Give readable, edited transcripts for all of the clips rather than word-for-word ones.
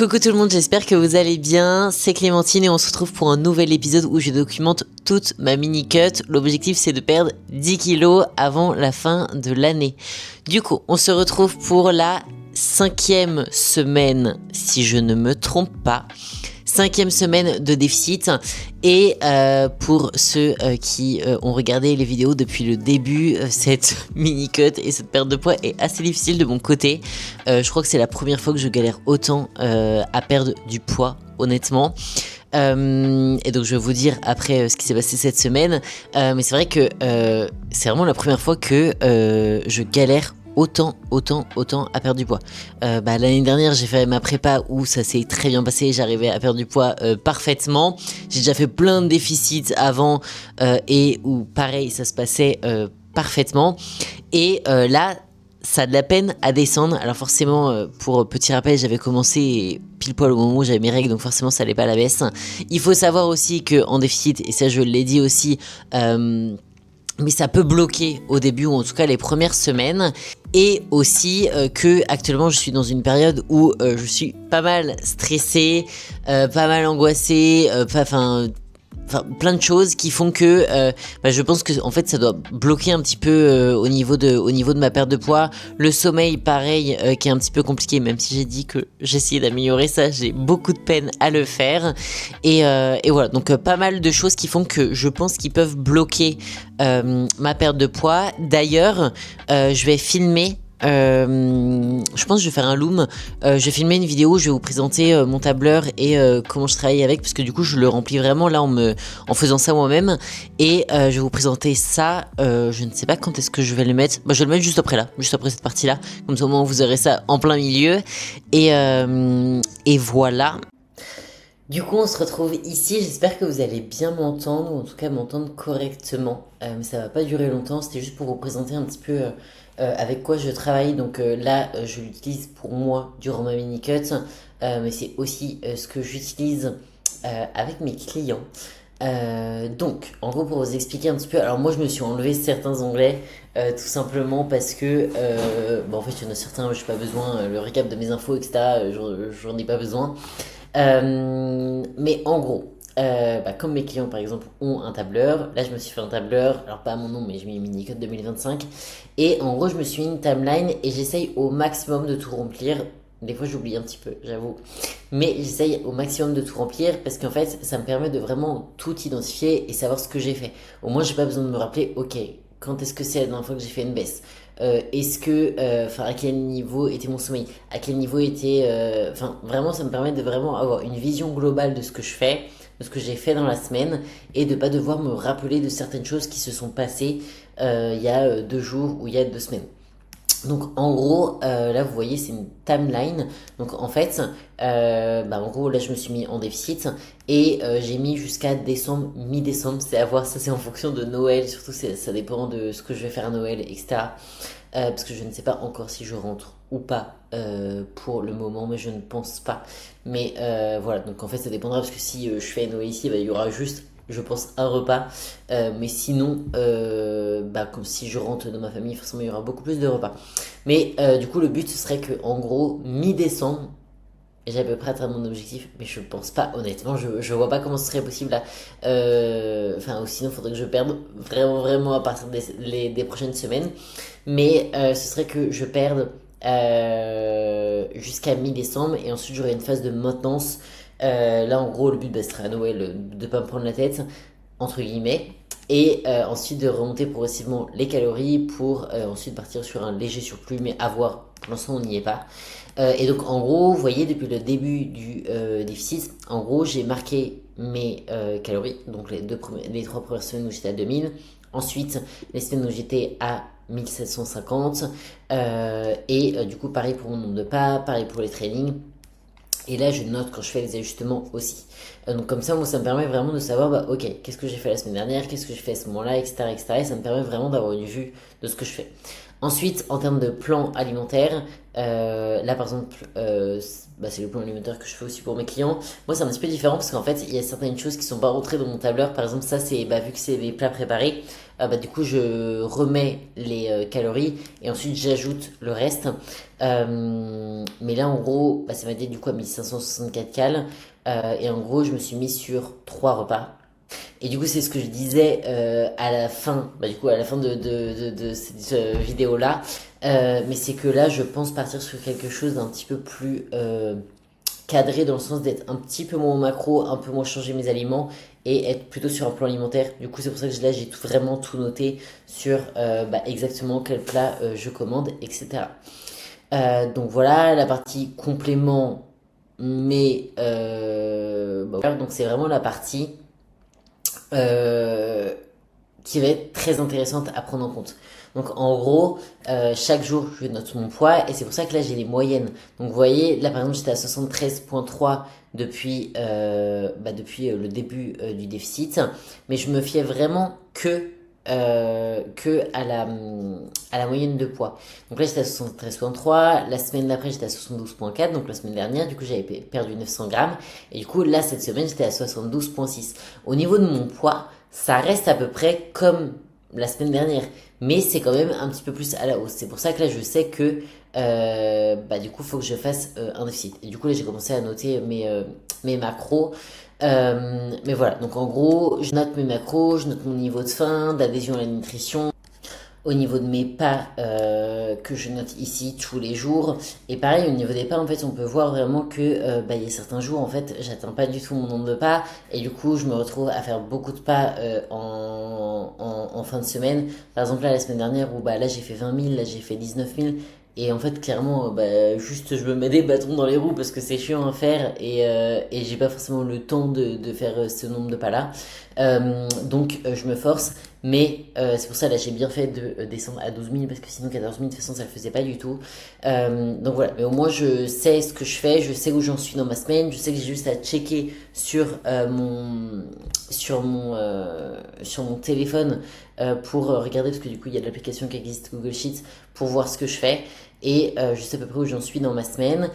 Coucou tout le monde, j'espère que vous allez bien, c'est Clémentine et on se retrouve pour un nouvel épisode où je documente toute ma mini-cut. L'objectif c'est de perdre 10 kilos avant la fin de l'année. Du coup, on se retrouve pour la 5e semaine, si je ne me trompe pas. 5e semaine de déficit et pour ceux qui ont regardé les vidéos depuis le début, cette mini-cut et cette perte de poids est assez difficile de mon côté. Je crois que c'est la première fois que je galère autant à perdre du poids, honnêtement. Et donc je vais vous dire après ce qui s'est passé cette semaine. Mais c'est vrai que c'est vraiment la première fois que je galère autant à perdre du poids. L'année dernière j'ai fait ma prépa où ça s'est très bien passé, j'arrivais à perdre du poids parfaitement. J'ai déjà fait plein de déficits avant et où pareil ça se passait parfaitement. Et là ça a de la peine à descendre. Alors forcément, pour petit rappel, j'avais commencé pile poil au moment où j'avais mes règles, donc forcément ça allait pas à la baisse. Il faut savoir aussi qu'en déficit, et ça je l'ai dit aussi, mais ça peut bloquer au début, ou en tout cas les premières semaines. Et aussi que actuellement je suis dans une période où je suis pas mal stressée, pas mal angoissée, plein de choses qui font que je pense que en fait ça doit bloquer un petit peu au niveau de ma perte de poids. Le sommeil pareil qui est un petit peu compliqué, même si j'ai dit que j'essayais d'améliorer ça, j'ai beaucoup de peine à le faire et voilà, donc pas mal de choses qui font que je pense qu'ils peuvent bloquer ma perte de poids. D'ailleurs je vais filmer je pense que je vais faire un loom. Je vais filmer une vidéo où je vais vous présenter mon tableur et comment je travaille avec, parce que du coup je le remplis vraiment là en faisant ça moi-même. Et je vais vous présenter ça. Je ne sais pas quand est-ce que je vais le mettre. Je vais le mettre juste après là, juste après cette partie là. Comme ça au moins vous aurez ça en plein milieu. Et voilà. Du coup, on se retrouve ici. J'espère que vous allez bien m'entendre, ou en tout cas m'entendre correctement. Mais ça va pas durer longtemps. C'était juste pour vous présenter un petit peu avec quoi je travaille. Donc là, je l'utilise pour moi durant ma mini-cut. Mais c'est aussi ce que j'utilise avec mes clients. Donc, en gros, pour vous expliquer un petit peu. Alors moi, je me suis enlevé certains onglets. Tout simplement parce que en fait il y en a certains où j'ai pas besoin, le récap de mes infos etc, j'en ai pas besoin. Mais en gros, comme mes clients par exemple ont un tableur, là je me suis fait un tableur, alors pas à mon nom mais j'ai mis Mini-Cut 2025, et en gros je me suis mis une timeline et j'essaye au maximum de tout remplir. Des fois j'oublie un petit peu, j'avoue, mais j'essaye au maximum de tout remplir parce qu'en fait ça me permet de vraiment tout identifier et savoir ce que j'ai fait. Au moins j'ai pas besoin de me rappeler, ok, quand est-ce que c'est la dernière fois que j'ai fait une baisse, est-ce que, à quel niveau était mon sommeil, à quel niveau était, vraiment ça me permet de vraiment avoir une vision globale de ce que je fais, de ce que j'ai fait dans la semaine, et de pas devoir me rappeler de certaines choses qui se sont passées il y a 2 jours ou il y a 2 semaines. Donc en gros, là vous voyez c'est une timeline. Donc en fait, en gros là je me suis mis en déficit et j'ai mis jusqu'à décembre, mi-décembre. C'est à voir, ça c'est en fonction de Noël, surtout ça dépend de ce que je vais faire à Noël, etc. Parce que je ne sais pas encore si je rentre ou pas pour le moment, mais je ne pense pas. Mais voilà, donc en fait ça dépendra parce que si je fais Noël ici, il y aura juste je pense un repas, mais sinon comme si je rentre dans ma famille forcément il y aura beaucoup plus de repas, mais du coup le but ce serait que en gros mi-décembre j'ai à peu près atteint mon objectif, mais je pense pas honnêtement, je vois pas comment ce serait possible là, ou sinon il faudrait que je perde vraiment à partir des prochaines semaines, mais ce serait que je perde jusqu'à mi-décembre et ensuite j'aurai une phase de maintenance. Là, en gros, le but serait à Noël de pas me prendre la tête, entre guillemets, et ensuite de remonter progressivement les calories pour ensuite partir sur un léger surplus, mais à voir. Pour l'instant, on n'y est pas. Et donc, en gros, vous voyez, depuis le début du déficit, en gros, j'ai marqué mes calories. Donc, les 3 premières semaines où j'étais à 2000. Ensuite, les semaines où j'étais à 1750. Du coup, pareil pour mon nombre de pas, pareil pour les trainings. Et là, je note quand je fais les ajustements aussi. Donc comme ça, moi, ça me permet vraiment de savoir, ok, qu'est-ce que j'ai fait la semaine dernière, qu'est-ce que j'ai fait à ce moment-là, etc., etc. Et ça me permet vraiment d'avoir une vue de ce que je fais. Ensuite, en termes de plan alimentaire, là par exemple, c'est le plan alimentaire que je fais aussi pour mes clients. Moi, c'est un petit peu différent parce qu'en fait, il y a certaines choses qui sont pas rentrées dans mon tableur. Par exemple, ça, c'est vu que c'est des plats préparés, du coup, je remets les calories et ensuite j'ajoute le reste. Mais là, en gros, ça m'a dit du coup à 1564 cales. Et en gros, je me suis mis sur 3 repas. Et du coup, c'est ce que je disais à la fin, du coup, à la fin de cette vidéo-là. Mais c'est que là, je pense partir sur quelque chose d'un petit peu plus cadré dans le sens d'être un petit peu moins au macro, un peu moins changer mes aliments et être plutôt sur un plan alimentaire. Du coup, c'est pour ça que là, j'ai vraiment tout noté sur exactement quel plat je commande, etc. Donc voilà, la partie complément, mais voilà, donc c'est vraiment la partie euh, qui va être très intéressante à prendre en compte. Donc en gros, chaque jour, je note mon poids et c'est pour ça que là, j'ai les moyennes. Donc vous voyez, là par exemple, j'étais à 73,3 depuis le début du déficit, mais je me fiais vraiment que à la moyenne de poids. Donc là, j'étais à 73,3, la semaine d'après, j'étais à 72,4, donc la semaine dernière, du coup, j'avais perdu 900 grammes, et du coup, là, cette semaine, j'étais à 72,6. Au niveau de mon poids, ça reste à peu près comme la semaine dernière, mais c'est quand même un petit peu plus à la hausse. C'est pour ça que là, je sais que du coup, il faut que je fasse un déficit. Et du coup, là, j'ai commencé à noter mes macros. Mais voilà, donc en gros, je note mes macros, je note mon niveau de faim, d'adhésion à la nutrition, au niveau de mes pas que je note ici tous les jours. Et pareil, au niveau des pas, en fait, on peut voir vraiment que il y a certains jours, en fait, j'atteins pas du tout mon nombre de pas. Et du coup, je me retrouve à faire beaucoup de pas en fin de semaine. Par exemple, là, la semaine dernière, où là, j'ai fait 20 000, là, j'ai fait 19 000. Et en fait, clairement, juste je me mets des bâtons dans les roues parce que c'est chiant à faire et j'ai pas forcément le temps de faire ce nombre de pas-là. Donc, je me force. Mais c'est pour ça, là, j'ai bien fait de descendre à 12 000 parce que sinon 14 000, de toute façon, ça le faisait pas du tout. Donc voilà, mais au moins, je sais ce que je fais, je sais où j'en suis dans ma semaine, je sais que j'ai juste à checker sur mon téléphone pour regarder, parce que du coup, il y a de l'application qui existe, Google Sheets, pour voir ce que je fais. Et je sais à peu près où j'en suis dans ma semaine.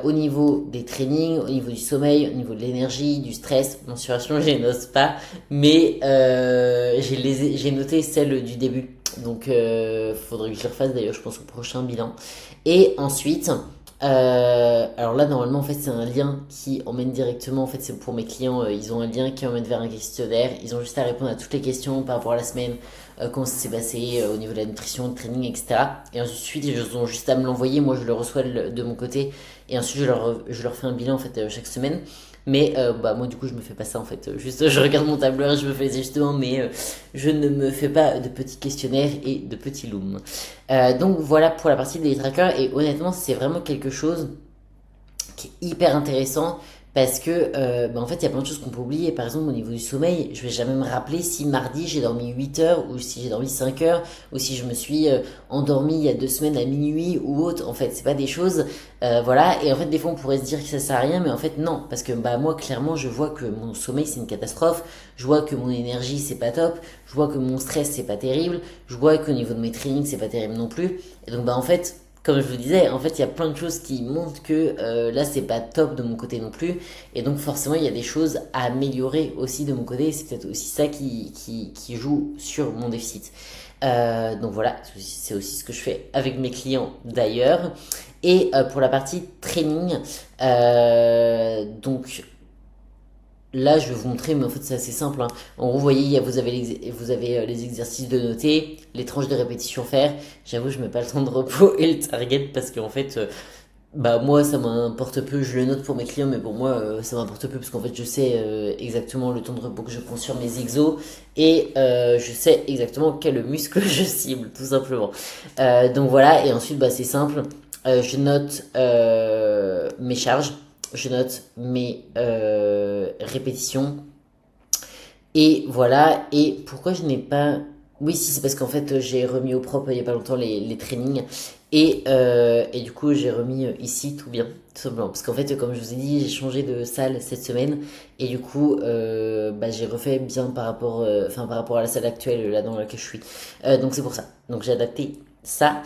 Au niveau des trainings, au niveau du sommeil, au niveau de l'énergie, du stress, mensuration, je n'ose pas. Mais j'ai noté celle du début. Donc, faudrait que je le refasse d'ailleurs, je pense, au prochain bilan. Et ensuite, alors là, normalement, en fait, c'est un lien qui emmène directement. En fait, c'est pour mes clients, ils ont un lien qui emmène vers un questionnaire. Ils ont juste à répondre à toutes les questions par rapport à la semaine, comment ça s'est passé au niveau de la nutrition, de training, etc. Et ensuite, ils ont juste à me l'envoyer. Moi, je le reçois de mon côté. Et ensuite, je leur fais un bilan en fait chaque semaine. Mais moi, du coup, je me fais pas ça en fait. Juste, je regarde mon tableur, je me fais des ajustements, mais je ne me fais pas de petits questionnaires et de petits looms. Donc voilà pour la partie des trackers. Et honnêtement, c'est vraiment quelque chose qui est hyper intéressant parce que en fait il y a plein de choses qu'on peut oublier. Par exemple au niveau du sommeil, je vais jamais me rappeler si mardi j'ai dormi 8 heures ou si j'ai dormi 5 heures ou si je me suis endormi il y a 2 semaines à minuit ou autre. En fait c'est pas des choses voilà. Et en fait des fois on pourrait se dire que ça sert à rien, mais en fait non, parce que moi clairement je vois que mon sommeil c'est une catastrophe, je vois que mon énergie c'est pas top, je vois que mon stress c'est pas terrible, je vois qu'au niveau de mes trainings c'est pas terrible non plus. Et donc en fait, comme je vous disais, en fait, il y a plein de choses qui montrent que là, c'est pas top de mon côté non plus. Et donc, forcément, il y a des choses à améliorer aussi de mon côté. C'est peut-être aussi ça qui joue sur mon déficit. Donc voilà, c'est aussi ce que je fais avec mes clients d'ailleurs. Et pour la partie training, donc là, je vais vous montrer, mais en fait, c'est assez simple, hein. En gros, vous voyez, vous avez les exercices de noter, les tranches de répétition faire. J'avoue, je mets pas le temps de repos et le target parce qu'en fait, moi, ça m'importe peu. Je le note pour mes clients, mais pour moi, ça m'importe peu parce qu'en fait, je sais exactement le temps de repos que je prends sur mes exos et je sais exactement quel muscle je cible, tout simplement. Donc voilà, et ensuite, c'est simple. Je note mes charges, je note mes répétitions. Et voilà, et pourquoi je n'ai pas... Oui, si, c'est parce qu'en fait, j'ai remis au propre il n'y a pas longtemps les trainings. Et du coup, j'ai remis ici tout bien, tout simplement. Parce qu'en fait, comme je vous ai dit, j'ai changé de salle cette semaine. Et du coup, j'ai refait bien par rapport à la salle actuelle, là dans laquelle je suis. Donc c'est pour ça. Donc j'ai adapté ça.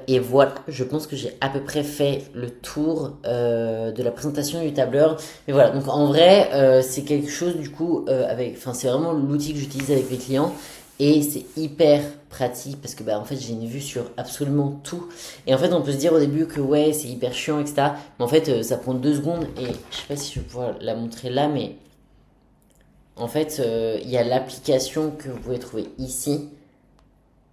Et voilà, je pense que j'ai à peu près fait le tour de la présentation du tableur. Mais voilà, donc en vrai, c'est quelque chose du coup enfin c'est vraiment l'outil que j'utilise avec mes clients et c'est hyper pratique parce que bah en fait j'ai une vue sur absolument tout. Et en fait on peut se dire au début que ouais c'est hyper chiant etc. Mais en fait ça prend 2 secondes et je sais pas si je vais pouvoir la montrer là, mais en fait il y a l'application que vous pouvez trouver ici.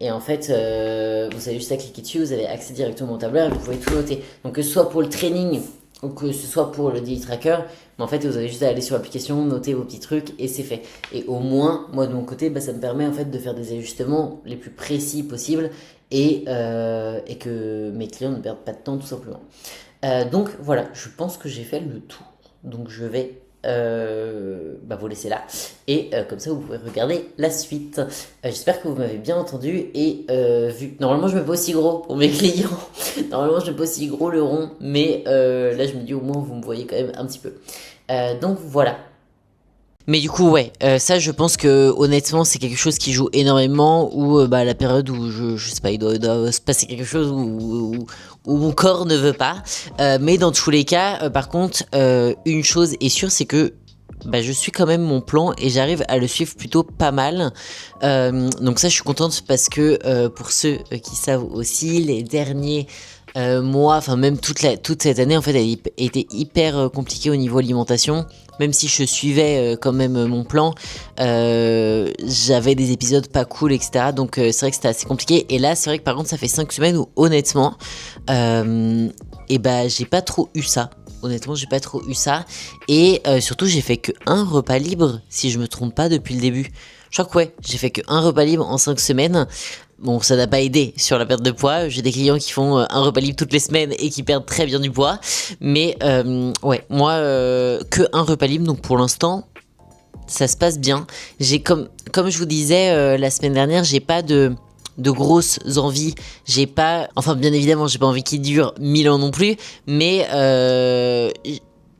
Et en fait, vous avez juste à cliquer dessus, vous avez accès directement au tableur et vous pouvez tout noter. Donc que ce soit pour le training ou que ce soit pour le daily tracker, mais en fait vous avez juste à aller sur l'application, noter vos petits trucs et c'est fait. Et au moins, moi de mon côté, bah, ça me permet en fait de faire des ajustements les plus précis possibles et que mes clients ne perdent pas de temps tout simplement. Donc voilà, je pense que j'ai fait le tour. Donc je vais bah, vous laisser là. Et comme ça, vous pouvez regarder la suite. J'espère que vous m'avez bien entendu et vu. Normalement, je me pas aussi gros pour mes clients. Normalement, je me pas aussi gros le rond. Mais là, je me dis au moins, vous me voyez quand même un petit peu. Donc voilà. Mais du coup, ouais, ça, je pense que honnêtement, c'est quelque chose qui joue énormément. Ou bah, la période où je sais pas, il doit se passer quelque chose où mon corps ne veut pas. Mais dans tous les cas, par contre, une chose est sûre, c'est que bah, je suis quand même mon plan et j'arrive à le suivre plutôt pas mal. Donc ça, je suis contente parce que pour ceux qui savent aussi, les derniers mois, enfin même toute cette année, en fait, elle était hyper compliquée au niveau alimentation. Même si je suivais quand même mon plan, j'avais des épisodes pas cool, etc. Donc c'est vrai que c'était assez compliqué. Et là, c'est vrai que par contre, ça fait 5 semaines où honnêtement, et bah j'ai pas trop eu ça. Honnêtement, j'ai pas trop eu ça. Et surtout, j'ai fait que un repas libre, si je me trompe pas, depuis le début. Je crois que ouais, j'ai fait que un repas libre en 5 semaines. Bon, ça n'a pas aidé sur la perte de poids. J'ai des clients qui font un repas libre toutes les semaines et qui perdent très bien du poids. Mais ouais, moi, que un repas libre. Donc pour l'instant, ça se passe bien. J'ai comme je vous disais la semaine dernière, j'ai pas de grosses envies. J'ai pas, enfin bien évidemment, j'ai pas envie qu'il dure 1000 ans non plus. Mais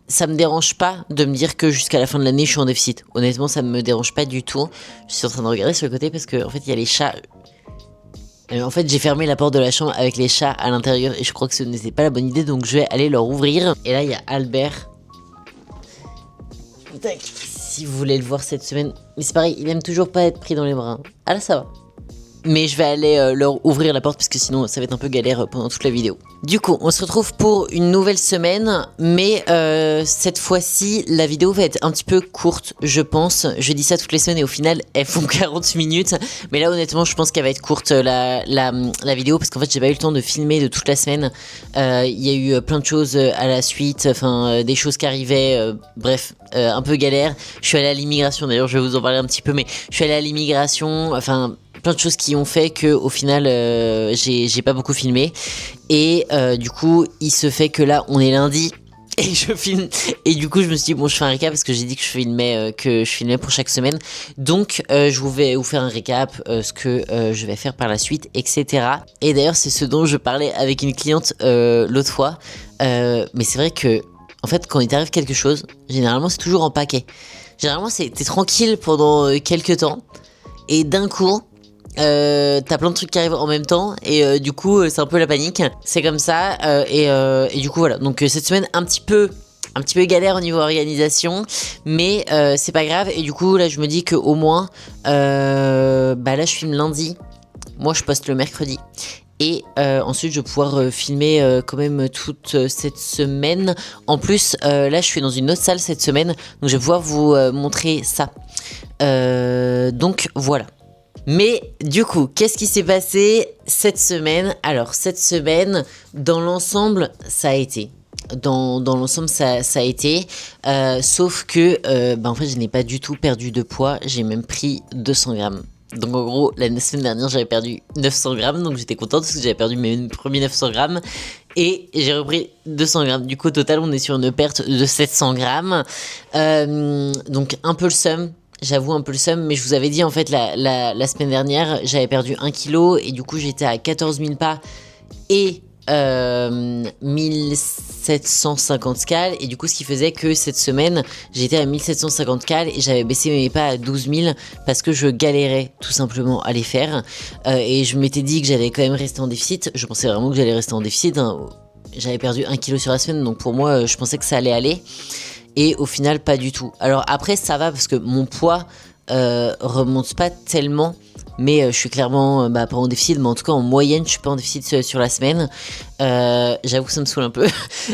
ça me dérange pas de me dire que jusqu'à la fin de l'année, je suis en déficit. Honnêtement, ça me dérange pas du tout. Je suis en train de regarder sur le côté parce que en fait, il y a les chats. En fait, j'ai fermé la porte de la chambre avec les chats à l'intérieur et je crois que ce n'était pas la bonne idée, donc je vais aller leur ouvrir. Et là, il y a Albert. Tac, si vous voulez le voir cette semaine. Mais c'est pareil, il aime toujours pas être pris dans les bras. Ah là, ça va. Mais je vais aller leur ouvrir la porte parce que sinon ça va être un peu galère pendant toute la vidéo. Du coup, on se retrouve pour une nouvelle semaine, mais cette fois-ci, la vidéo va être un petit peu courte, je pense. Je dis ça toutes les semaines et au final, elles font 40 minutes. Mais là, honnêtement, je pense qu'elle va être courte, la vidéo, parce qu'en fait, j'ai pas eu le temps de filmer de toute la semaine. Il y a eu plein de choses à la suite, enfin, des choses qui arrivaient, bref, un peu galère. Je suis allée à l'immigration, d'ailleurs, je vais vous en parler un petit peu, mais je suis allée à l'immigration, enfin plein de choses qui ont fait que au final j'ai pas beaucoup filmé et du coup il se fait que là on est lundi et je filme et du coup je me suis dit bon je fais un récap parce que j'ai dit que je filmais pour chaque semaine, donc je vais vous faire un récap ce que je vais faire par la suite, etc. Et d'ailleurs c'est ce dont je parlais avec une cliente l'autre fois, mais c'est vrai que en fait quand il t'arrive quelque chose généralement c'est toujours en paquet. Généralement t'es tranquille pendant quelques temps et d'un coup t'as plein de trucs qui arrivent en même temps et du coup c'est un peu la panique, c'est comme ça et du coup voilà, donc cette semaine un petit peu galère au niveau organisation, mais c'est pas grave. Et du coup là je me dis que au moins bah là je filme lundi, moi je poste le mercredi et ensuite je vais pouvoir filmer quand même toute cette semaine. En plus là je suis dans une autre salle cette semaine, donc je vais pouvoir vous montrer ça, donc voilà. Mais du coup, qu'est-ce qui s'est passé cette semaine? Alors, cette semaine, dans l'ensemble, ça a été. Dans l'ensemble, ça a été. Sauf que, en fait, je n'ai pas du tout perdu de poids. J'ai même pris 200 grammes. Donc, en gros, la semaine dernière, j'avais perdu 900 grammes. Donc, j'étais contente parce que j'avais perdu mes premiers 900 grammes. Et j'ai repris 200 grammes. Du coup, au total, on est sur une perte de 700 grammes. Donc, un peu le seum. J'avoue un peu le seum, mais je vous avais dit en fait la semaine dernière, j'avais perdu 1 kg et du coup j'étais à 14 000 pas et 1750 scales, et du coup ce qui faisait que cette semaine j'étais à 1750 scales et j'avais baissé mes pas à 12 000 parce que je galérais tout simplement à les faire, et je m'étais dit que j'allais quand même rester en déficit. Je pensais vraiment que j'allais rester en déficit, hein. J'avais perdu 1 kg sur la semaine, donc pour moi je pensais que ça allait aller, et au final pas du tout. Alors après ça va parce que mon poids remonte pas tellement, mais je suis clairement pas en déficit, mais en tout cas en moyenne je suis pas en déficit sur la semaine. J'avoue ça me saoule un peu.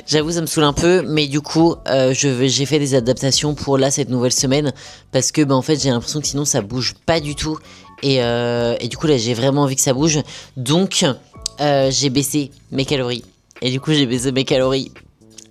J'avoue ça me saoule un peu, mais du coup j'ai fait des adaptations pour là cette nouvelle semaine, parce que en fait j'ai l'impression que sinon ça bouge pas du tout, et du coup là j'ai vraiment envie que ça bouge, donc j'ai baissé mes calories, et du coup j'ai baissé mes calories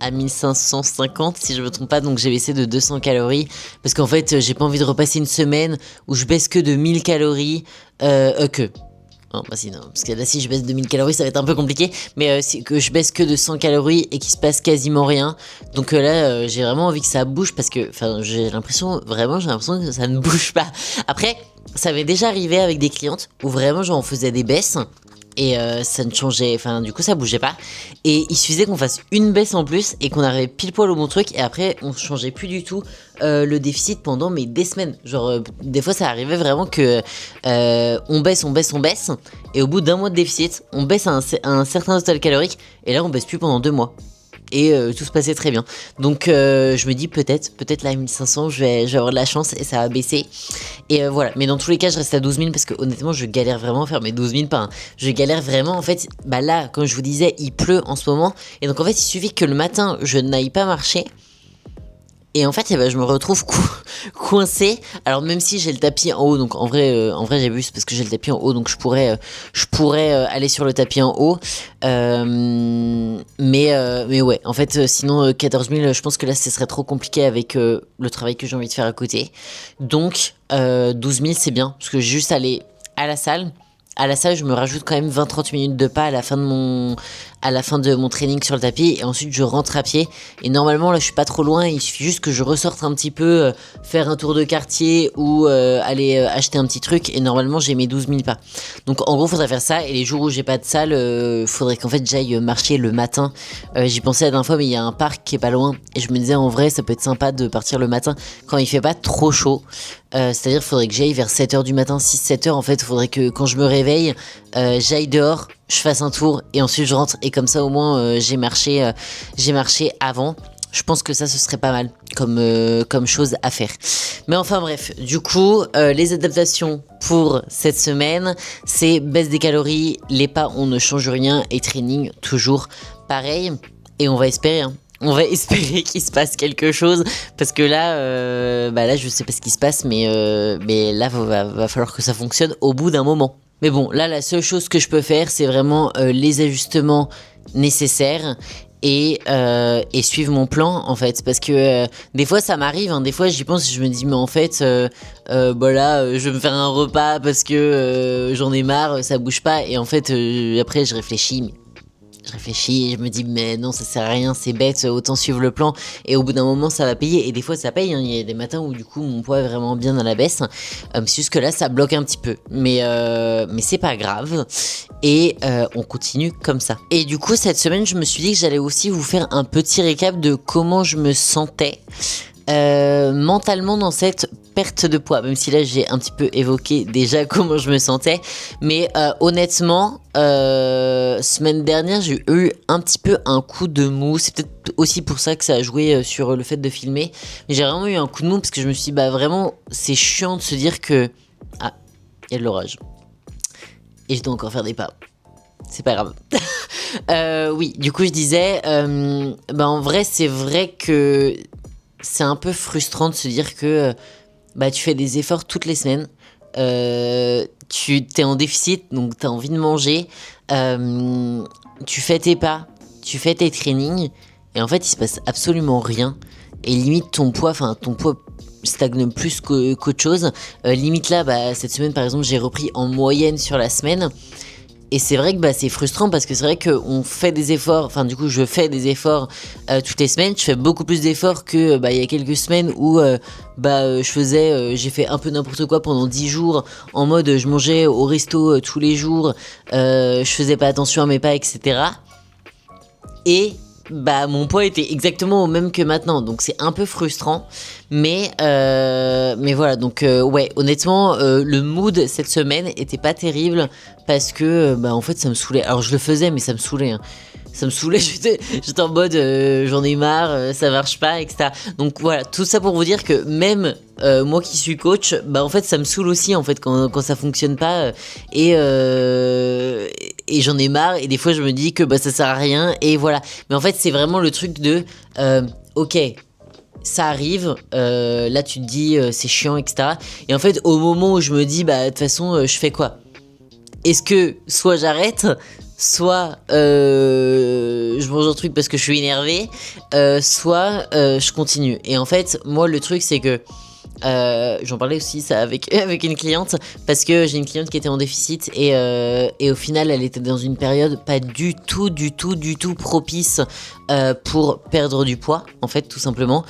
à 1550 si je me trompe pas, donc j'ai baissé de 200 calories parce qu'en fait j'ai pas envie de repasser une semaine où je baisse que de 1000 calories non, bah si, non, parce que là si je baisse de 1000 calories ça va être un peu compliqué, mais que je baisse que de 100 calories et qu'il se passe quasiment rien. Donc là j'ai vraiment envie que ça bouge, parce que j'ai l'impression que ça ne bouge pas. Après ça m'est déjà arrivé avec des clientes où vraiment genre on faisait des baisses et ça ne changeait, du coup ça bougeait pas, et il suffisait qu'on fasse une baisse en plus et qu'on arrivait pile poil au bon truc, et après on changeait plus du tout le déficit pendant des semaines. Genre des fois ça arrivait vraiment que on baisse, et au bout d'un mois de déficit on baisse à un certain total calorique, et là on baisse plus pendant 2 mois, et tout se passait très bien. Donc je me dis peut-être là à 1500 je vais avoir de la chance et ça va baisser, et voilà. Mais dans tous les cas je reste à 12 000 parce que honnêtement je galère vraiment à faire mes 12 000 pas, hein. Je galère vraiment en fait. Là comme je vous disais il pleut en ce moment, et donc en fait il suffit que le matin je n'aille pas marcher, et en fait je me retrouve coincé. Alors même si j'ai le tapis en haut, donc en vrai j'abuse parce que j'ai le tapis en haut, donc je pourrais aller sur le tapis en haut, mais ouais en fait sinon 14 000 je pense que là ce serait trop compliqué avec le travail que j'ai envie de faire à côté. Donc 12 000 c'est bien, parce que j'ai juste aller à la salle. À la salle, je me rajoute quand même 20-30 minutes de pas à la fin de mon training sur le tapis, et ensuite je rentre à pied. Et normalement là je suis pas trop loin, il suffit juste que je ressorte un petit peu, faire un tour de quartier ou aller acheter un petit truc, et normalement j'ai mes 12 000 pas. Donc en gros faudrait faire ça, et les jours où j'ai pas de salle, faudrait qu'en fait j'aille marcher le matin. J'y pensais la dernière fois, mais il y a un parc qui est pas loin, et je me disais en vrai ça peut être sympa de partir le matin quand il fait pas trop chaud. C'est-à-dire faudrait que j'aille vers 7h du matin, 6-7h en fait. Faudrait que quand je me réveille, j'aille dehors, je fasse un tour et ensuite je rentre, et comme ça au moins j'ai marché avant. Je pense que ça ce serait pas mal comme chose à faire. Mais enfin bref, du coup les adaptations pour cette semaine, c'est baisse des calories, les pas on ne change rien, et training toujours pareil, et on va espérer on va espérer qu'il se passe quelque chose, parce que là je sais pas ce qui se passe, mais là va falloir que ça fonctionne au bout d'un moment. Mais bon, là la seule chose que je peux faire c'est vraiment les ajustements nécessaires, et suivre mon plan en fait, parce que des fois ça m'arrive, hein, des fois j'y pense, je me dis mais en fait je vais me faire un repas parce que j'en ai marre, ça bouge pas, et en fait après je réfléchis et je me dis mais non ça sert à rien, c'est bête, autant suivre le plan, et au bout d'un moment ça va payer, et des fois ça paye, hein. Il y a des matins où du coup mon poids est vraiment bien dans la baisse, c'est juste que là ça bloque un petit peu, mais c'est pas grave, et on continue comme ça. Et du coup cette semaine je me suis dit que j'allais aussi vous faire un petit récap de comment je me sentais mentalement dans cette perte de poids, même si là j'ai un petit peu évoqué déjà comment je me sentais, mais honnêtement semaine dernière j'ai eu un petit peu un coup de mou. C'est peut-être aussi pour ça que ça a joué sur le fait de filmer, mais j'ai vraiment eu un coup de mou parce que je me suis dit vraiment c'est chiant de se dire que il y a de l'orage et je dois encore faire des pas, c'est pas grave. Oui, du coup je disais en vrai c'est vrai que c'est un peu frustrant de se dire que tu fais des efforts toutes les semaines, tu t'es en déficit, donc t'as envie de manger, tu fais tes pas, tu fais tes trainings, et en fait il se passe absolument rien, et limite ton poids stagne plus qu'autre chose. Limite là, cette semaine par exemple j'ai repris en moyenne sur la semaine. Et c'est vrai que c'est frustrant, parce que c'est vrai qu'on fait des efforts, du coup je fais des efforts toutes les semaines, je fais beaucoup plus d'efforts que il y a quelques semaines où j'ai fait un peu n'importe quoi pendant 10 jours, en mode je mangeais au resto tous les jours, je faisais pas attention à mes pas, etc. Et bah mon poids était exactement au même que maintenant, donc c'est un peu frustrant, mais voilà, donc ouais, honnêtement, le mood cette semaine était pas terrible parce que bah en fait ça me saoulait. Alors je le faisais, mais ça me saoulait, hein. Ça me saoulait, j'étais en mode j'en ai marre, ça marche pas, etc. Donc voilà, tout ça pour vous dire que même moi qui suis coach, bah en fait ça me saoule aussi en fait quand ça fonctionne pas et j'en ai marre et des fois je me dis que bah ça sert à rien et voilà. Mais en fait c'est vraiment le truc de ok, ça arrive, là tu te dis c'est chiant, etc. Et en fait au moment où je me dis bah de toute façon je fais quoi? Est-ce que soit j'arrête, soit je mange un truc parce que je suis énervé, soit je continue. Et en fait, moi le truc c'est que j'en parlais aussi ça avec une cliente parce que j'ai une cliente qui était en déficit et au final elle était dans une période pas du tout propice pour perdre du poids en fait tout simplement,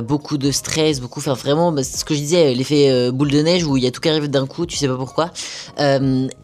beaucoup de stress, enfin vraiment bah, c'est ce que je disais, l'effet boule de neige où il y a tout qui arrive d'un coup, tu sais pas pourquoi,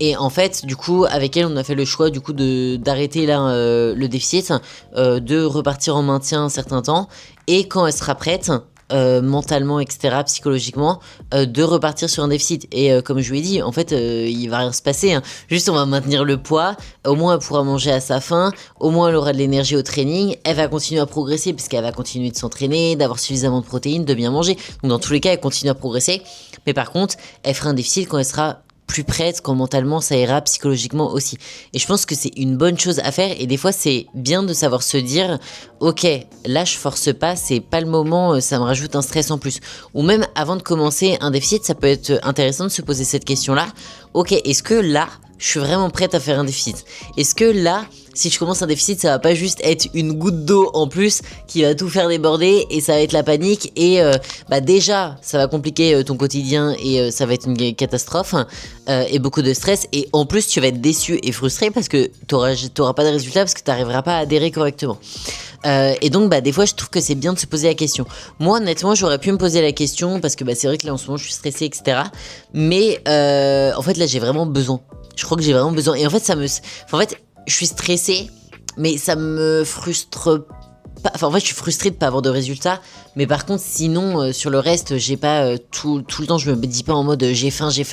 et en fait du coup avec elle on a fait le choix du coup d'arrêter là le déficit, de repartir en maintien un certain temps et quand elle sera prête mentalement, etc., psychologiquement, de repartir sur un déficit. Et comme je lui ai dit, en fait, il va rien se passer, hein. Juste, on va maintenir le poids. Au moins, elle pourra manger à sa faim. Au moins, elle aura de l'énergie au training. Elle va continuer à progresser puisqu'elle va continuer de s'entraîner, d'avoir suffisamment de protéines, de bien manger. Donc, dans tous les cas, elle continue à progresser. Mais par contre, elle fera un déficit quand elle sera plus prête, quand mentalement ça ira, psychologiquement aussi. Et je pense que c'est une bonne chose à faire et des fois c'est bien de savoir se dire ok, là je force pas, c'est pas le moment, ça me rajoute un stress en plus. Ou même avant de commencer un déficit, ça peut être intéressant de se poser cette question-là. Ok, est-ce que là je suis vraiment prête à faire un déficit? Est-ce que là, si je commence un déficit, ça va pas juste être une goutte d'eau en plus qui va tout faire déborder et ça va être la panique et bah déjà ça va compliquer ton quotidien et ça va être une catastrophe et beaucoup de stress et en plus tu vas être déçu et frustré parce que t'auras pas de résultat parce que t'arriveras pas à adhérer correctement. Et donc bah des fois je trouve que c'est bien de se poser la question. Moi honnêtement j'aurais pu me poser la question parce que bah c'est vrai que là en ce moment je suis stressée, etc. Mais en fait là j'ai vraiment besoin. Je crois que j'ai vraiment besoin. Et en fait en fait je suis stressée mais ça me frustre pas. Enfin en fait je suis frustrée de pas avoir de résultats. Mais par contre sinon sur le reste j'ai pas tout le temps je me dis pas en mode j'ai faim, j'ai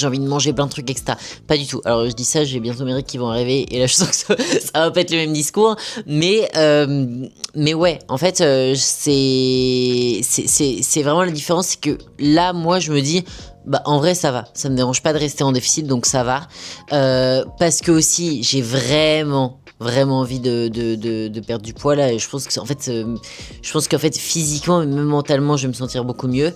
envie de manger plein de trucs, etc. Pas du tout. Alors je dis ça, j'ai bientôt mes règles qui vont arriver et là je sens que ça va pas être le même discours. Mais ouais en fait c'est vraiment la différence, c'est que là moi je me dis bah en vrai ça va, ça me dérange pas de rester en déficit donc ça va, parce que aussi j'ai vraiment envie de perdre du poids là et je pense qu'en fait physiquement et même mentalement je vais me sentir beaucoup mieux,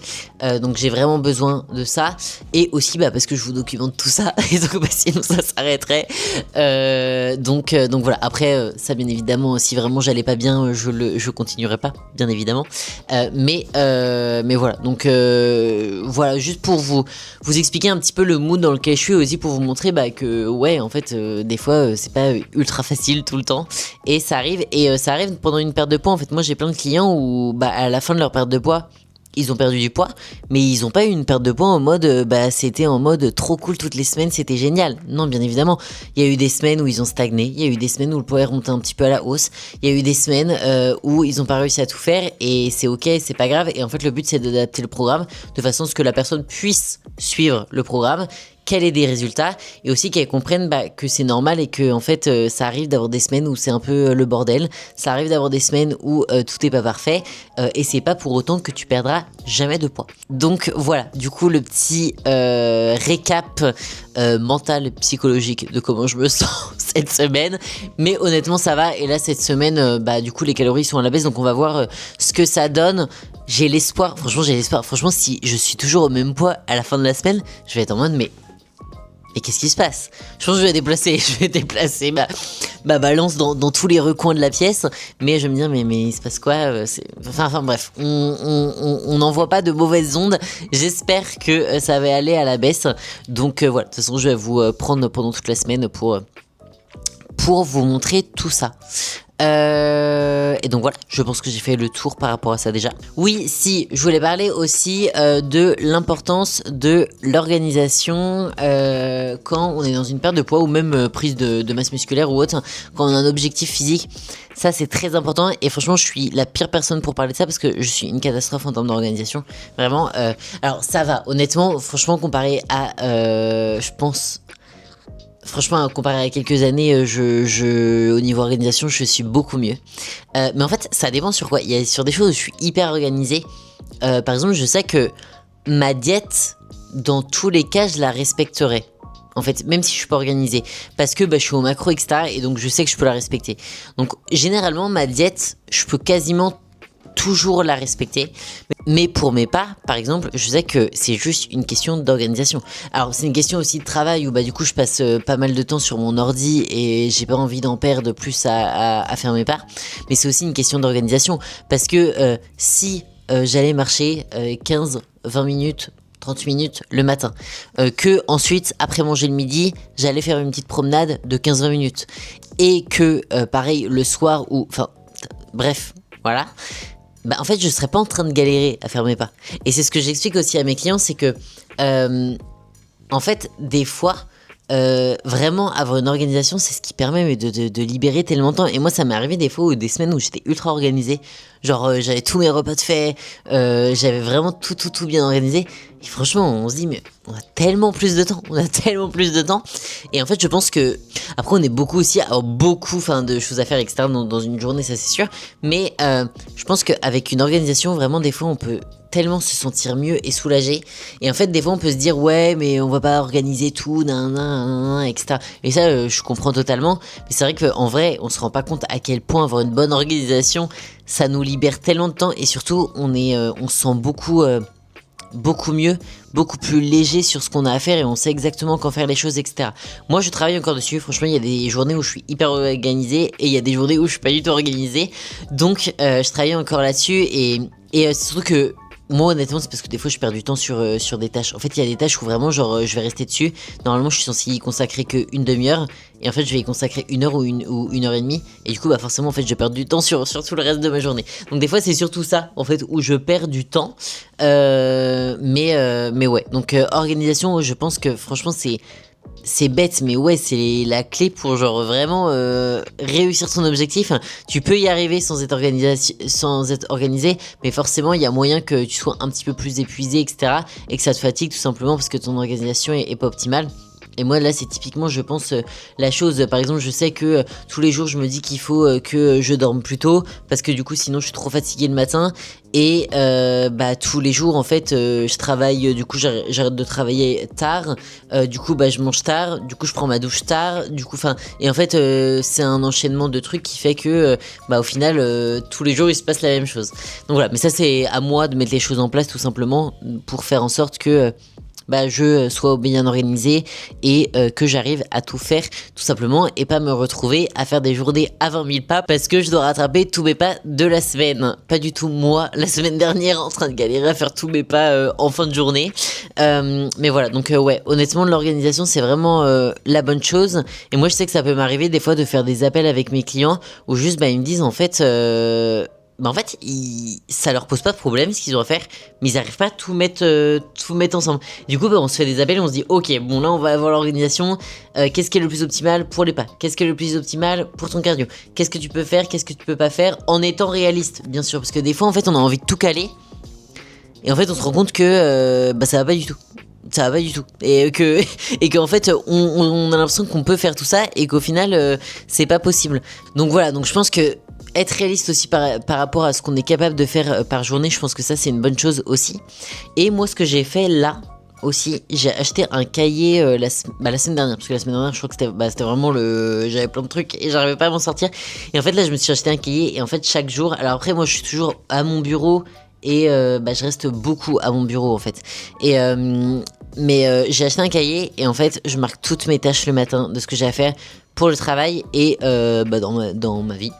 donc j'ai vraiment besoin de ça et aussi bah parce que je vous documente tout ça et donc bah, sinon ça s'arrêterait, donc voilà. Après ça bien évidemment si vraiment j'allais pas bien je continuerai pas bien évidemment, mais voilà donc voilà juste pour vous expliquer un petit peu le mood dans lequel je suis, aussi pour vous montrer bah, que ouais en fait des fois c'est pas ultra facile tout le temps et ça arrive pendant une perte de poids. En fait moi j'ai plein de clients où bah à la fin de leur perte de poids ils ont perdu du poids, mais ils ont pas eu une perte de poids en mode bah c'était en mode trop cool toutes les semaines, c'était génial. Non, bien évidemment, il y a eu des semaines où ils ont stagné, il y a eu des semaines où le poids est remonté un petit peu à la hausse, il y a eu des semaines où ils ont pas réussi à tout faire et c'est ok, c'est pas grave. Et en fait le but c'est d'adapter le programme de façon à ce que la personne puisse suivre le programme, qu'elle ait des résultats et aussi qu'elle comprenne bah, que c'est normal et que en fait ça arrive d'avoir des semaines où c'est un peu le bordel, ça arrive d'avoir des semaines où tout est pas parfait, et c'est pas pour autant que tu perdras jamais de poids. Donc voilà, du coup le petit récap mental, psychologique de comment je me sens cette semaine, mais honnêtement ça va. Et là cette semaine bah du coup les calories sont à la baisse donc on va voir ce que ça donne. J'ai l'espoir, franchement si je suis toujours au même poids à la fin de la semaine, je vais être en mode mais qu'est-ce qui se passe? Je pense que je vais déplacer ma balance dans tous les recoins de la pièce, mais je vais me dire mais il se passe quoi, enfin bref, on n'envoie pas de mauvaises ondes. J'espère que ça va aller à la baisse. Donc voilà, de toute façon je vais vous prendre pendant toute la semaine pour vous montrer tout ça. Et donc voilà, je pense que j'ai fait le tour par rapport à ça déjà. Oui, si, je voulais parler aussi de l'importance de l'organisation quand on est dans une perte de poids ou même prise de masse musculaire ou autre, quand on a un objectif physique. Ça, c'est très important et franchement, je suis la pire personne pour parler de ça parce que je suis une catastrophe en termes d'organisation. Vraiment. Alors, ça va, honnêtement, franchement, comparé à, je pense... Franchement, comparé à quelques années, au niveau organisation, je suis beaucoup mieux. Mais en fait, ça dépend sur quoi. Il y a sur des choses où je suis hyper organisé. Par exemple, je sais que ma diète, dans tous les cas, je la respecterai. En fait, même si je suis pas organisée. Parce que je suis au macro, etc. Et donc, je sais que je peux la respecter. Donc, généralement, ma diète, je peux quasiment toujours la respecter. Mais pour mes pas, par exemple, je sais que c'est juste une question d'organisation. Alors, c'est une question aussi de travail où du coup, je passe pas mal de temps sur mon ordi et j'ai pas envie d'en perdre plus à faire mes pas. Mais c'est aussi une question d'organisation. Parce que si j'allais marcher 15, 20 minutes, 30 minutes le matin, que ensuite, après manger le midi, j'allais faire une petite promenade de 15-20 minutes. Et que, pareil, le soir ou... Enfin, bref, voilà. En fait, je serais pas en train de galérer à faire mes pas. Et c'est ce que j'explique aussi à mes clients, c'est que, en fait, des fois, vraiment avoir une organisation, c'est ce qui permet de libérer tellement de temps. Et moi, ça m'est arrivé des fois ou des semaines où j'étais ultra organisée. Genre, j'avais tous mes repas de fait, j'avais vraiment tout bien organisé. Et franchement, on se dit, mais on a tellement plus de temps, Et en fait, je pense que, après, on est beaucoup aussi à beaucoup de choses à faire, etc. dans une journée, ça c'est sûr. Mais je pense qu'avec une organisation, vraiment, des fois, on peut tellement se sentir mieux et soulagé. Et en fait, des fois, on peut se dire, ouais, mais on va pas organiser tout, etc. Et ça, je comprends totalement. Mais c'est vrai qu'en vrai, on se rend pas compte à quel point avoir une bonne organisation, ça nous libère tellement de temps. Et surtout, on se sent beaucoup mieux, beaucoup plus léger sur ce qu'on a à faire et on sait exactement quand faire les choses, etc. Moi, je travaille encore dessus. Franchement, il y a des journées où je suis hyper organisé et il y a des journées où je suis pas du tout organisé. Donc, je travaille encore là-dessus et c'est surtout que moi, honnêtement, c'est parce que des fois, je perds du temps sur des tâches. En fait, il y a des tâches où vraiment, genre, je vais rester dessus. Normalement, je suis censé y consacrer qu'une demi-heure. Et en fait, je vais y consacrer 1 heure ou une heure et demie. Et du coup, forcément, en fait, je perds du temps sur tout le reste de ma journée. Donc, des fois, c'est surtout ça, en fait, où je perds du temps. Mais ouais. Donc, organisation, je pense que, franchement, c'est bête, mais ouais, c'est la clé pour genre vraiment réussir son objectif. Tu peux y arriver sans être organisé, mais forcément il y a moyen que tu sois un petit peu plus épuisé, etc. Et que ça te fatigue tout simplement parce que ton organisation est pas optimale. Et moi là c'est typiquement je pense la chose, par exemple je sais que tous les jours je me dis qu'il faut que je dorme plus tôt parce que du coup sinon je suis trop fatigué le matin et tous les jours en fait je travaille, du coup j'arrête de travailler tard, du coup je mange tard, du coup je prends ma douche tard, du coup et en fait c'est un enchaînement de trucs qui fait que au final tous les jours il se passe la même chose. Donc voilà, mais ça c'est à moi de mettre les choses en place tout simplement pour faire en sorte que je sois bien organisé et que j'arrive à tout faire tout simplement et pas me retrouver à faire des journées à 20 000 pas parce que je dois rattraper tous mes pas de la semaine. Pas du tout moi, la semaine dernière en train de galérer à faire tous mes pas en fin de journée. Mais voilà, donc ouais, honnêtement l'organisation c'est vraiment la bonne chose. Et moi je sais que ça peut m'arriver des fois de faire des appels avec mes clients où juste ils me disent en fait... ça leur pose pas de problème ce qu'ils ont à faire, mais ils arrivent pas à tout mettre ensemble. Du coup, on se fait des appels et on se dit, ok, bon là on va avoir l'organisation, qu'est-ce qui est le plus optimal pour les pas, qu'est-ce qui est le plus optimal pour ton cardio, qu'est-ce que tu peux faire, qu'est-ce que tu peux pas faire, en étant réaliste, bien sûr, parce que des fois en fait on a envie de tout caler, et en fait on se rend compte que ça va pas du tout. Ça va pas du tout et qu'en fait on a l'impression qu'on peut faire tout ça et qu'au final c'est pas possible. Donc voilà, donc je pense que être réaliste aussi par rapport à ce qu'on est capable de faire par journée, je pense que ça c'est une bonne chose aussi. Et moi ce que j'ai fait là aussi, j'ai acheté un cahier la semaine dernière, parce que la semaine dernière je crois que c'était vraiment j'avais plein de trucs et j'arrivais pas à m'en sortir. Et en fait là je me suis acheté un cahier et en fait chaque jour, alors après moi je suis toujours à mon bureau et je reste beaucoup à mon bureau en fait. Et mais j'ai acheté un cahier et en fait je marque toutes mes tâches le matin de ce que j'ai à faire pour le travail et dans ma vie,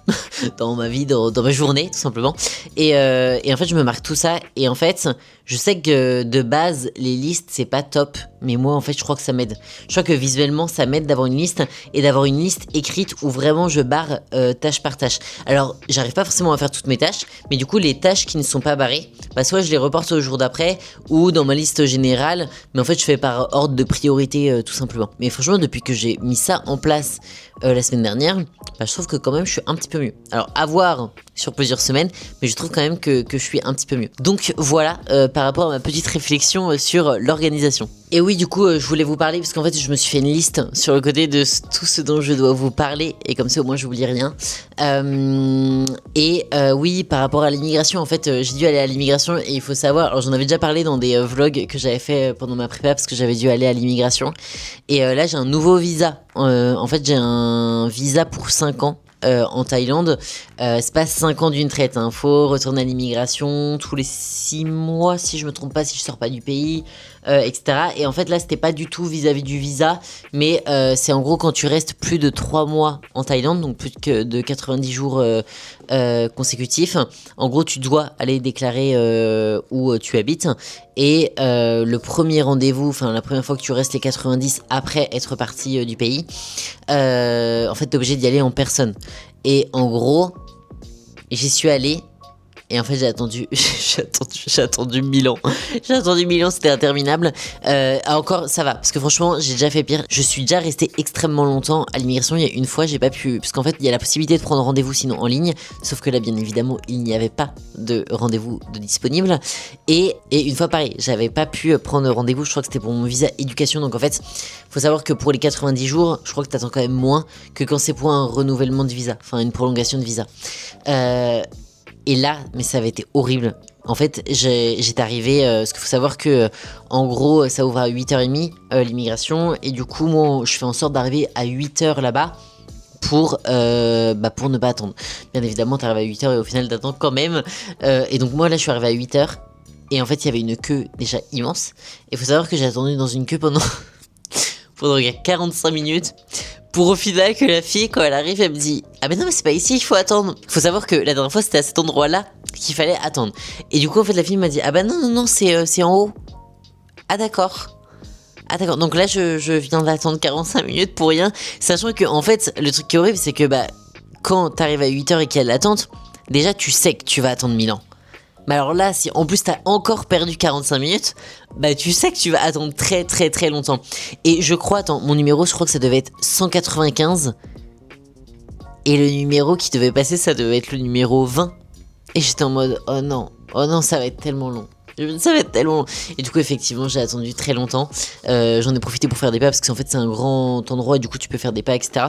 dans ma journée tout simplement. Et en fait je me marque tout ça et en fait je sais que de base les listes c'est pas top, mais moi en fait je crois que ça m'aide. Je crois que visuellement ça m'aide d'avoir une liste et d'avoir une liste écrite où vraiment je barre tâche par tâche. Alors j'arrive pas forcément à faire toutes mes tâches, mais du coup les tâches qui ne sont pas barrées, soit je les reporte au jour d'après ou dans ma liste générale, mais en fait je fais par ordre de priorité tout simplement. Mais franchement depuis que j'ai mis ça en place la semaine dernière, je trouve que quand même je suis un petit peu mieux. Alors à voir sur plusieurs semaines, mais je trouve quand même que je suis un petit peu mieux. Donc voilà par rapport à ma petite réflexion sur l'organisation. Et oui, du coup, je voulais vous parler parce qu'en fait, je me suis fait une liste sur le côté de tout ce dont je dois vous parler et comme ça, au moins, je n'oublie rien. Oui, par rapport à l'immigration, en fait, j'ai dû aller à l'immigration et il faut savoir, alors j'en avais déjà parlé dans des vlogs que j'avais fait pendant ma prépa parce que j'avais dû aller à l'immigration. Et là, j'ai un nouveau visa. En fait, j'ai un visa pour 5 ans. En Thaïlande, c'est pas 5 ans d'une traite, hein. Faut retourner à l'immigration tous les 6 mois si je me trompe pas, si je sors pas du pays, etc. Et en fait là c'était pas du tout vis-à-vis du visa, mais c'est en gros quand tu restes plus de 3 mois en Thaïlande, donc plus de 90 jours consécutifs, en gros tu dois aller déclarer où tu habites. Et le premier rendez-vous, enfin la première fois que tu restes les 90 après être parti du pays, en fait t'es obligé d'y aller en personne. Et en gros, j'y suis allé. Et en fait, j'ai attendu 1000 ans. J'ai attendu 1000 ans, c'était interminable. Encore, ça va, parce que franchement, j'ai déjà fait pire. Je suis déjà resté extrêmement longtemps à l'immigration. Il y a une fois, j'ai pas pu, parce qu'en fait, il y a la possibilité de prendre rendez-vous sinon en ligne. Sauf que là, bien évidemment, il n'y avait pas de rendez-vous de disponible. Et une fois, pareil, j'avais pas pu prendre rendez-vous. Je crois que c'était pour mon visa éducation. Donc en fait, faut savoir que pour les 90 jours, je crois que t'attends quand même moins que quand c'est pour un renouvellement de visa, enfin une prolongation de visa. Et là, mais ça avait été horrible. En fait, j'étais arrivé, parce qu'il faut savoir que, en gros, ça ouvre à 8h30, l'immigration. Et du coup, moi, je fais en sorte d'arriver à 8h là-bas pour ne pas attendre. Bien évidemment, t'arrives à 8h et au final, t'attends quand même. Et donc, moi, là, je suis arrivé à 8h. Et en fait, il y avait une queue déjà immense. Et il faut savoir que j'ai attendu dans une queue pendant 45 minutes. Pour au final que la fille, quand elle arrive, elle me dit « Ah mais non, mais c'est pas ici, il faut attendre !» Il faut savoir que la dernière fois, c'était à cet endroit-là qu'il fallait attendre. Et du coup, en fait, la fille m'a dit « Ah bah non, c'est en haut. » Ah d'accord. Donc là, je viens d'attendre 45 minutes pour rien. Sachant que, en fait, le truc qui est horrible, c'est que quand t'arrives à 8h et qu'il y a de l'attente, déjà, tu sais que tu vas attendre 1000 ans. Mais alors là, si en plus t'as encore perdu 45 minutes, tu sais que tu vas attendre très très très longtemps. Et je crois, mon numéro, je crois que ça devait être 195. Et le numéro qui devait passer, ça devait être le numéro 20. Et j'étais en mode, oh non, ça va être tellement long. Ça va être tellement long. Et du coup, effectivement, j'ai attendu très longtemps. J'en ai profité pour faire des pas, parce qu'en fait, c'est un grand endroit, et du coup, tu peux faire des pas, etc.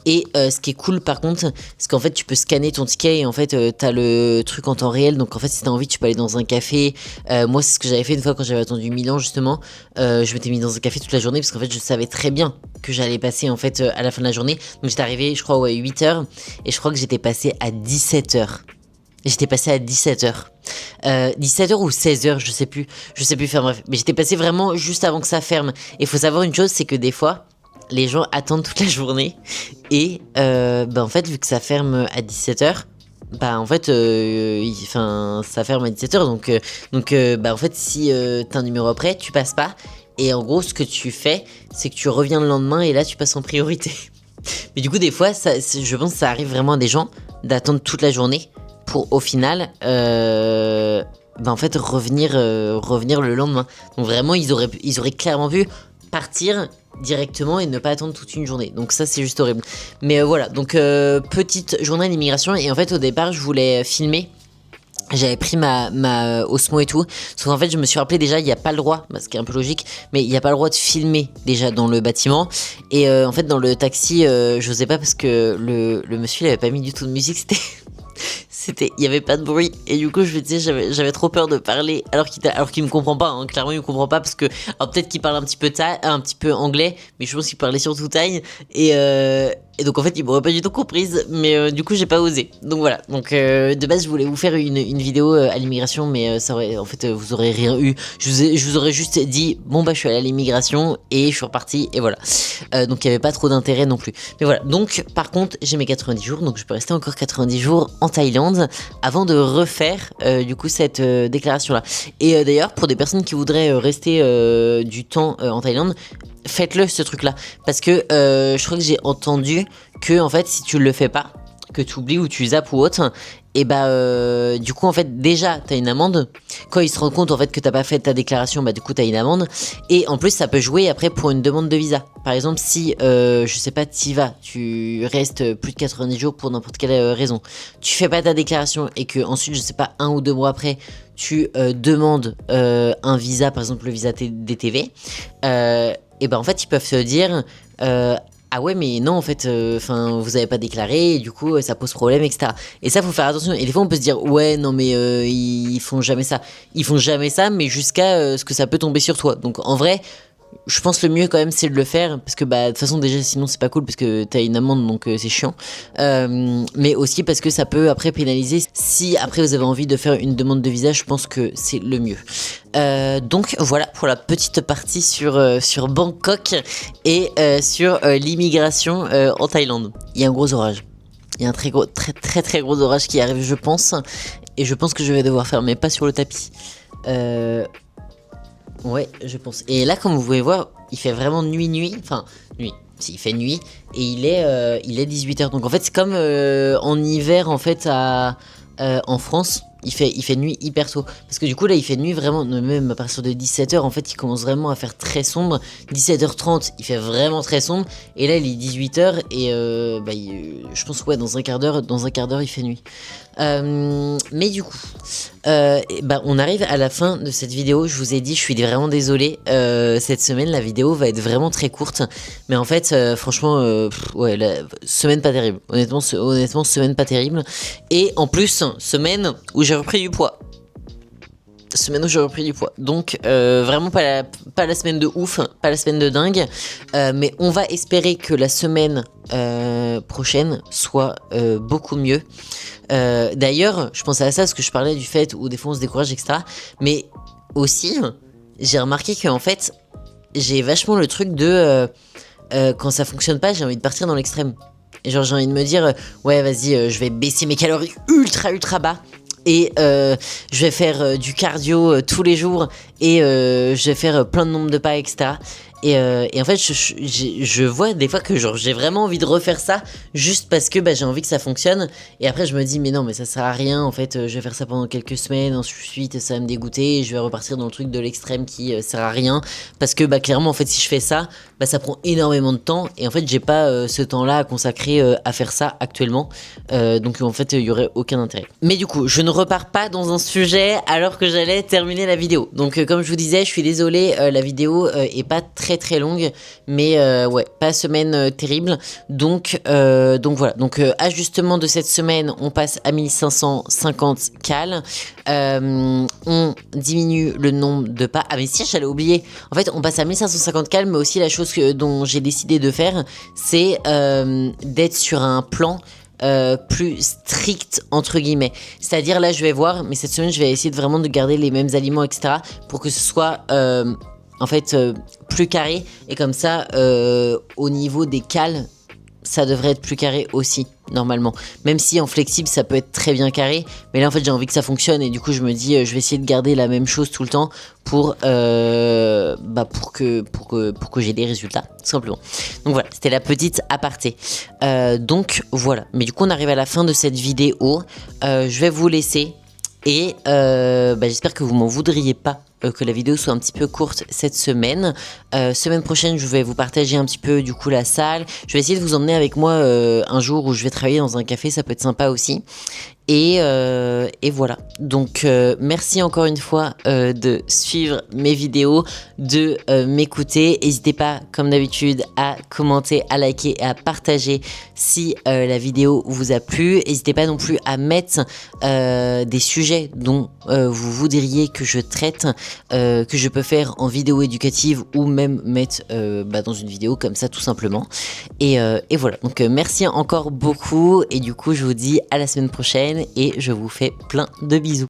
Et ce qui est cool par contre, c'est qu'en fait tu peux scanner ton ticket et en fait t'as le truc en temps réel. Donc en fait si t'as envie tu peux aller dans un café. Moi c'est ce que j'avais fait une fois quand j'avais attendu 1000 ans justement. Je m'étais mis dans un café toute la journée parce qu'en fait je savais très bien que j'allais passer en fait à la fin de la journée. Donc j'étais arrivé je crois à 8h et je crois que j'étais passé à 17h. J'étais passé à 17h. 17h ou 16h, je sais plus faire bref. Mais j'étais passé vraiment juste avant que ça ferme. Et faut savoir une chose, c'est que des fois les gens attendent toute la journée et en fait vu que ça ferme à 17h en fait ça ferme à 17h donc en fait si t'as un numéro après tu passes pas et en gros ce que tu fais c'est que tu reviens le lendemain et là tu passes en priorité. Mais du coup des fois je pense que ça arrive vraiment à des gens d'attendre toute la journée pour au final en fait revenir le lendemain. Donc vraiment ils auraient clairement pu partir directement et ne pas attendre toute une journée. Donc ça c'est juste horrible. Mais voilà, donc petite journée d'immigration et en fait au départ je voulais filmer. J'avais pris ma Osmo et tout. Sauf qu'en fait je me suis rappelé déjà il n'y a pas le droit, ce qui est un peu logique, mais il n'y a pas le droit de filmer déjà dans le bâtiment. Et en fait dans le taxi je n'osais pas parce que le monsieur il avait pas mis du tout de musique, il y avait pas de bruit et du coup je me disais j'avais trop peur de parler alors qu'il me comprend pas, hein. Clairement il me comprend pas parce que alors peut-être qu'il parle un petit peu anglais mais je pense qu'il parlait surtout thaï Et donc en fait, ils m'auraient pas du tout comprise, mais du coup, j'ai pas osé. Donc voilà. Donc de base, je voulais vous faire une vidéo à l'immigration, mais ça aurait, en fait, vous aurez rien eu. Je vous aurais juste dit, bon bah, je suis allé à l'immigration et je suis reparti et voilà. Donc il y avait pas trop d'intérêt non plus. Mais voilà. Donc par contre, j'ai mes 90 jours, donc je peux rester encore 90 jours en Thaïlande avant de refaire du coup cette déclaration là. Et d'ailleurs, pour des personnes qui voudraient rester du temps en Thaïlande, faites-le ce truc là parce que je crois que j'ai entendu que en fait si tu le fais pas, que tu oublies ou tu zappes ou autre, et bah du coup en fait déjà t'as une amende. Quand ils se rendent compte en fait que t'as pas fait ta déclaration, bah du coup t'as une amende. Et en plus ça peut jouer après pour une demande de visa. Par exemple si je sais pas t'y vas, tu restes plus de 90 jours pour n'importe quelle raison, tu fais pas ta déclaration et que ensuite je sais pas 1 ou 2 mois après tu demandes un visa, par exemple le visa DTV, et ben en fait ils peuvent se dire ah ouais mais non en fait vous avez pas déclaré et du coup ça pose problème, etc. Et ça faut faire attention. Et des fois on peut se dire ouais non mais ils font jamais ça, mais jusqu'à ce que ça peut tomber sur toi. Donc en vrai je pense le mieux quand même c'est de le faire parce que bah de toute façon déjà sinon c'est pas cool parce que t'as une amende donc c'est chiant, mais aussi parce que ça peut après pénaliser si après vous avez envie de faire une demande de visa. Je pense que c'est le mieux. Donc voilà pour la petite partie sur Bangkok et sur l'immigration en Thaïlande. Il y a un gros orage, il y a un très gros orage qui arrive je pense, et je pense que je vais devoir faire mes pas sur le tapis. Ouais, je pense. Et là, comme vous pouvez voir, il fait vraiment nuit. Enfin, nuit. Si, il fait nuit. Et il est 18h. Donc en fait, c'est comme en hiver, en fait, en France. Il fait nuit hyper tôt. Parce que du coup, là, il fait nuit vraiment. Même à partir de 17h, en fait, il commence vraiment à faire très sombre. 17h30, il fait vraiment très sombre. Et là, il est 18h. Et je pense, ouais, dans un quart d'heure, il fait nuit. Mais du coup, on arrive à la fin de cette vidéo. Je vous ai dit, je suis vraiment désolé. Cette semaine, la vidéo va être vraiment très courte. Mais en fait, franchement, ouais, semaine pas terrible. Honnêtement, semaine pas terrible. Et en plus, semaine où j'ai repris du poids. Donc vraiment pas la semaine de ouf, pas la semaine de dingue, mais on va espérer que la semaine prochaine soit beaucoup mieux. D'ailleurs, je pensais à ça parce que je parlais du fait où des fois on se décourage, etc. Mais aussi, j'ai remarqué qu'en fait, j'ai vachement le truc de quand ça fonctionne pas, j'ai envie de partir dans l'extrême. Et genre j'ai envie de me dire ouais vas-y, je vais baisser mes calories ultra bas. Et je vais faire du cardio tous les jours et je vais faire plein de nombre de pas, etc. Et en fait, je vois des fois que genre j'ai vraiment envie de refaire ça juste parce que j'ai envie que ça fonctionne. Et après, je me dis, mais non, mais ça sert à rien. En fait, je vais faire ça pendant quelques semaines. Ensuite, ça va me dégoûter. Et je vais repartir dans le truc de l'extrême qui sert à rien. Parce que clairement, en fait, si je fais ça, ça prend énormément de temps. Et en fait, j'ai pas ce temps-là à consacrer à faire ça actuellement. Donc, en fait, il y aurait aucun intérêt. Mais du coup, je ne repars pas dans un sujet alors que j'allais terminer la vidéo. Donc, comme je vous disais, je suis désolé, la vidéo est pas très longue, mais ouais, pas semaine terrible. Donc voilà. Donc ajustement de cette semaine, on passe à 1550 cal. On diminue le nombre de pas. Ah mais si, j'allais oublier. En fait, on passe à 1550 cal, mais aussi la chose dont j'ai décidé de faire, c'est d'être sur un plan plus strict entre guillemets. C'est-à-dire là, je vais voir, mais cette semaine, je vais essayer vraiment de garder les mêmes aliments, etc. pour que ce soit en fait plus carré, et comme ça au niveau des cales ça devrait être plus carré aussi normalement, même si en flexible ça peut être très bien carré, mais là en fait j'ai envie que ça fonctionne et du coup je me dis je vais essayer de garder la même chose tout le temps pour que j'ai des résultats tout simplement. Donc voilà, c'était la petite aparté. Donc voilà, mais du coup on arrive à la fin de cette vidéo. Je vais vous laisser et j'espère que vous m'en voudriez pas que la vidéo soit un petit peu courte cette semaine. Semaine prochaine, je vais vous partager un petit peu du coup la salle. Je vais essayer de vous emmener avec moi un jour où je vais travailler dans un café, ça peut être sympa aussi. Et voilà. Donc merci encore une fois de suivre mes vidéos, de m'écouter. N'hésitez pas, comme d'habitude, à commenter, à liker et à partager si la vidéo vous a plu. N'hésitez pas non plus à mettre des sujets sujets dont vous voudriez que je traite, que je peux faire en vidéo éducative ou même mettre dans une vidéo comme ça tout simplement. Et voilà, donc merci encore beaucoup et du coup je vous dis à la semaine prochaine et je vous fais plein de bisous.